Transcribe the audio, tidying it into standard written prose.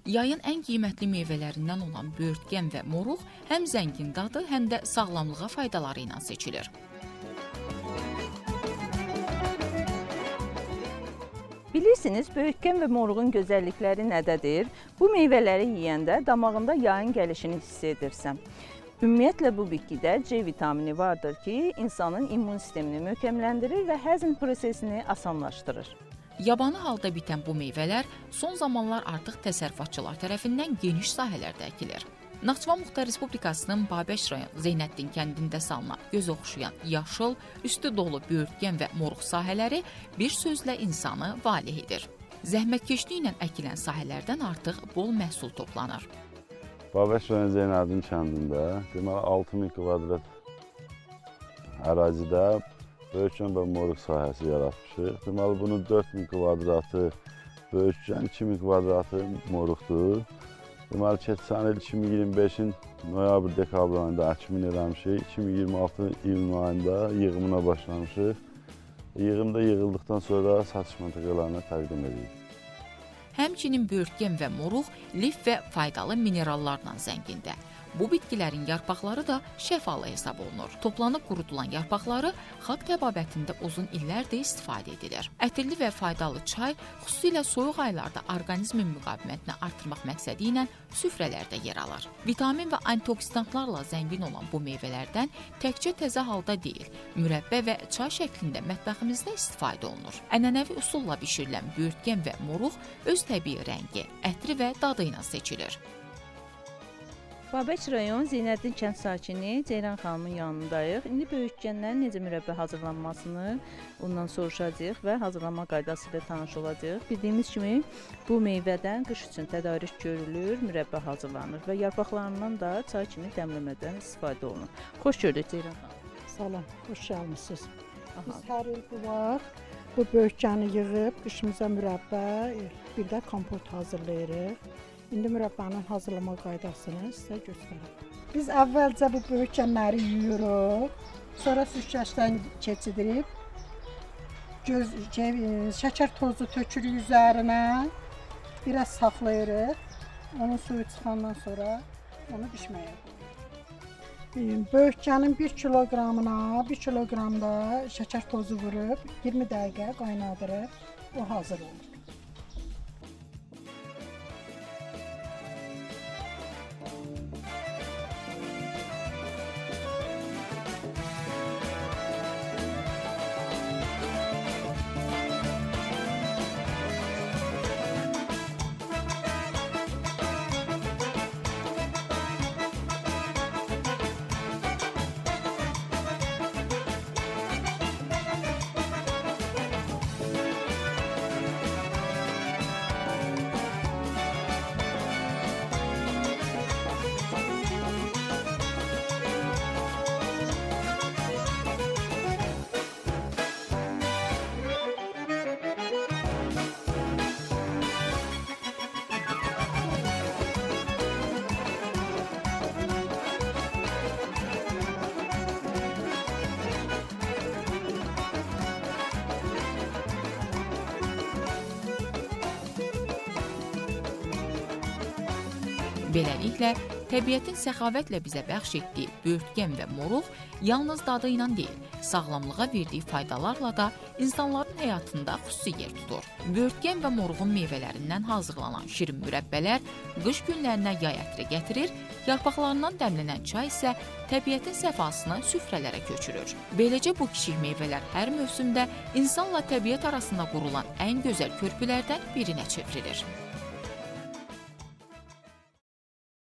Yayın ən qiymətli meyvələrindən olan böyürtkən və moruq həm zəngin dadı, həm də sağlamlığa faydaları ilə seçilir. Bilirsiniz, böyürtkən və moruğun gözəllikləri nədədir? Bu meyvələri yeyəndə damağında yayın gəlişini hiss edirsən. Ümumiyyətlə bu bitkidə C vitamini vardır ki, insanın immun sistemini möhkəmləndirir və həzm prosesini asanlaşdırır. Yabanı halda bitən bu meyvələr son zamanlar artıq təsərrüfatçılar tərəfindən geniş sahələrdə əkilir. Naxçıvan Muxtar Respublikasının Babəş rayon Zeynəddin kəndində salınan göz oxşayan yaşıl, üstü dolu böyürtkən və moruq sahələri bir sözlə insanı valeh edir. Zəhmətkeşliklə əkilən sahələrdən artıq bol məhsul toplanır. Babəş rayon Zeynəddin kəndində deməli 6000 kvadrat ərazidə böyürtkən və moruq sahəsi yaratmışıq. Deməli bunun 4000 kvadratı böyürtkən, 2000 kvadratı moruqdur. Deməli keçən il 2025-in noyabr-dekabr ayında əkimini eləmişik. 2026 iyun ayında yığımına başlamışıq. Yığımda yığıldıqdan sonra satış məntəqələrinə təqdim edirik. Həmçinin böyürtkən və moruq lif və faydalı minerallarla zəngindir. Bu bitkilərin yarpaqları da şəfalı hesab olunur. Toplanıb qurudulan yarpaqları xalq təbabətində uzun illərdir istifadə edilir. Ətirli və faydalı çay xüsusilə soyuq aylarda orqanizmin müqavimətini artırmaq məqsədi ilə süfrələrdə yer alır. Vitamin və antioksidantlarla zəngin olan bu meyvələrdən təkcə təzə halda deyil, mürəbbə və çay şəklində mətbəximizdə istifadə olunur. Ənənəvi üsulla bişirilən böyürtkən və moruq öz təbii rəngi, ətri və dadı ilə seçilir. Babəş rayon Zeynəddin kənd sakini Ceyran xanımın yanındayıq. İndi böyürtkənlərin necə mürəbbə hazırlanmasını ondan soruşacağıq və hazırlanma qaydası ilə tanış olacağıq. Bildiyimiz kimi bu meyvədən qış üçün tədarük görülür, mürəbbə hazırlanır və yarpaqlarından da çay kimi dəmləmədən istifadə olunur. Xoş gördük Ceyran xanım. Salam, xoş gəlmisiniz. Biz hər il bu vaxt bu böyürtkəni yığıb qışımıza mürəbbə, bir də kompot hazırlayırıq. İndi mürəbbənin hazırlama qaydasını sizə göstərəm. Biz əvvəlcə bu böyürtkənləri yuyuruq, sonra süzgəcdən keçidirib, şəkər tozu tökürük üzərinə, biraz saxlayırıq. Onun suyu çıxandan sonra onu bişməyə qoyuruq. Böyürtkənin 1 kiloqramına 1 kiloqram da şəkər tozu vurub 20 dəqiqə qaynadırıq, o hazır olur. Beləliklə, təbiətin səxavətlə bizə bəxş etdiyi böyürtkən və moruq yalnız dadı ilə deyil, sağlamlığa verdiyi faydalarla da insanların həyatında xüsusi yer tutur. Böyürtkən və moruğun meyvələrindən hazırlanan şirin mürəbbələr qış günlərinə yay ətri gətirir, yarpaqlarından dəmlənən çay isə təbiətin səfasını süfrələrə köçürür. Beləcə bu kiçik meyvələr hər mövsümdə insanla təbiət arasında qurulan ən gözəl körpülərdən birinə çevrilir.